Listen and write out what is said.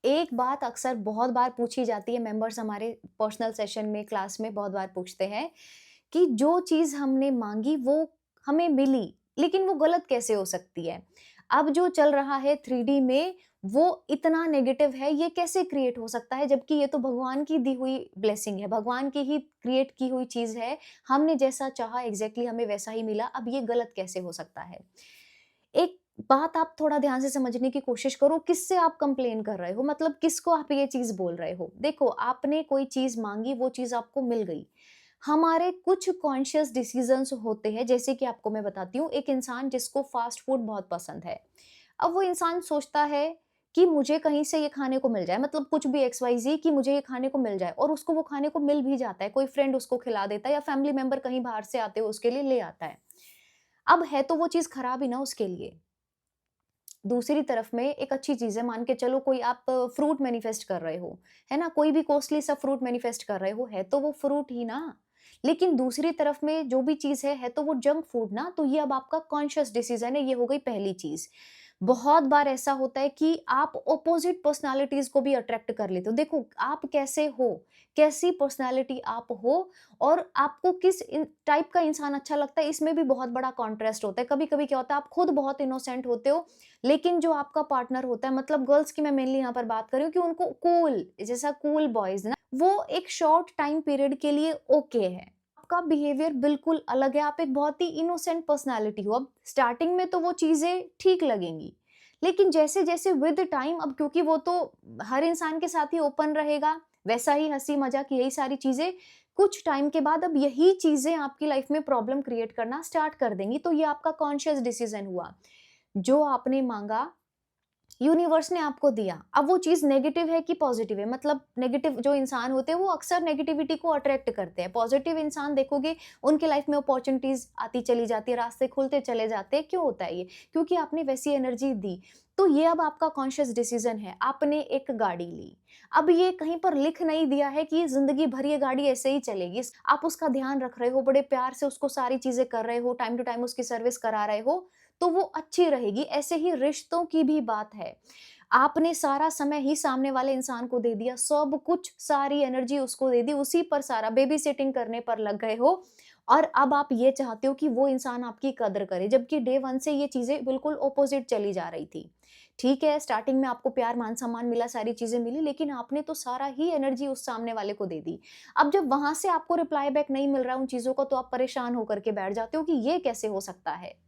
एक बात अक्सर बहुत बार पूछी जाती है, मेंबर्स हमारे पर्सनल सेशन में, क्लास में बहुत बार पूछते हैं कि जो चीज़ हमने माँगी वो हमें मिली, लेकिन वो गलत कैसे हो सकती है? अब जो चल रहा है 3D में वो इतना नेगेटिव है, ये कैसे क्रिएट हो सकता है? जबकि ये तो भगवान की दी हुई ब्लेसिंग है, भगवान की ही क्रिएट की हुई चीज़ है। हमने जैसा चाहा एग्ज़ैक्टली हमें वैसा ही मिला, अब ये गलत कैसे हो सकता है? एक बात आप थोड़ा ध्यान से समझने की कोशिश करो, किससे आप कंप्लेन कर रहे हो? मतलब किसको आप ये चीज़ बोल रहे हो? देखो, आपने कोई चीज़ माँगी, वो चीज़ आपको मिल गई। हमारे कुछ कॉन्शियस डिसीज़न्स होते हैं, जैसे कि आपको मैं बताती हूँ, एक इंसान जिसको फ़ास्ट फूड बहुत पसंद है। अब वो इंसान सोचता है कि मुझे कहीं से ये खाने को मिल जाए, मतलब कुछ भी XYZ कि मुझे ये खाने को मिल जाए, और उसको वो खाने को मिल भी जाता है। कोई फ्रेंड उसको खिला देता है या फैमिली मेंबर कहीं बाहर से आते हुए उसके लिए ले आता है। अब है तो वो चीज़ खराब ही ना उसके लिए। दूसरी तरफ में एक अच्छी चीज़ है, मान के चलो कोई आप फ्रूट मैनिफेस्ट कर रहे हो, है ना? कोई भी कॉस्टली सा फ्रूट मैनिफेस्ट कर रहे हो, है तो वो फ्रूट ही ना। लेकिन दूसरी तरफ में जो भी चीज़ है तो वो जंक फूड ना, तो ये अब आपका कॉन्शियस डिसीज़न है, ये हो गई पहली चीज़। बहुत बार ऐसा होता है कि आप अपोज़िट पर्सनैलिटीज़ को भी अट्रैक्ट कर लेते हो। देखो, आप कैसे हो, कैसी पर्सनैलिटी आप हो और आपको किस टाइप का इंसान अच्छा लगता है, इसमें भी बहुत बड़ा कॉन्ट्रास्ट होता है। कभी-कभी क्या होता है, आप खुद बहुत इनोसेंट होते हो, लेकिन जो आपका पार्टनर होता है, मतलब गर्ल्स की मैं मेनली यहाँ पर बात कर रही हूँ, कि उनको कूल, जैसा कूल बॉयज़ ना, वो एक शॉर्ट टाइम पीरियड के लिए ओके है। आपका बिहेवियर बिल्कुल अलग है, आप एक बहुत ही इनोसेंट पर्सनैलिटी हो। अब स्टार्टिंग में तो वो चीज़ें ठीक लगेंगी, लेकिन जैसे-जैसे विद टाइम, अब क्योंकि वो तो हर इंसान के साथ ही ओपन रहेगा, वैसा ही हँसी-मज़ाक यही सारी चीज़ें, कुछ टाइम के बाद अब यही चीज़ें आपकी लाइफ़ में प्रॉब्लम क्रिएट करना स्टार्ट कर देंगी, तो ये आपका कॉन्शियस डिसीज़न हुआ। जो आपने माँगा, यूनिवर्स ने आपको दिया। अब वो चीज़ नेगेटिव है कि पॉज़िटिव है, मतलब नेगेटिव जो इंसान होते हैं वो अक्सर नेगेटिविटी को अट्रैक्ट करते हैं। पॉज़िटिव इंसान देखोगे, उनकी लाइफ़ में अपॉर्च्युनिटीज़ आती चली जाती है, रास्ते खुलते चले जाते हैं। क्यों होता है ये? क्योंकि आपने वैसी एनर्जी दी। तो ये अब आपका कॉन्शियस डिसीज़न है, आपने एक गाड़ी ली। अब ये कहीं पर लिख नहीं दिया है कि ज़िंदगी भर ये गाड़ी ऐसे ही चलेगी। आप उसका ध्यान रख रहे हो, बड़े प्यार से उसको सारी चीज़ें कर रहे हो, टाइम टू टाइम उसकी सर्विस करा रहे हो, तो वो अच्छी रहेगी। ऐसे ही रिश्तों की भी बात है। आपने सारा समय ही सामने वाले इंसान को दे दिया, सब कुछ, सारी एनर्जी उसको दे दी, उसी पर सारा बेबी सिटिंग करने पर लग गए हो, और अब आप ये चाहते हो कि वो इंसान आपकी कदर करे, जबकि डे 1 से ये चीज़ें बिल्कुल अपोज़िट चली जा रही थी। ठीक है, स्टार्टिंग में आपको प्यार, मान-सम्मान मिला, सारी चीज़ें मिली, लेकिन आपने तो सारा ही एनर्जी उस सामने वाले को दे दी। अब जब वहाँ से आपको रिप्लाई बैक नहीं मिल रहा है उन चीज़ों का, तो आप परेशान होकर के बैठ जाते हो कि ये कैसे हो सकता है?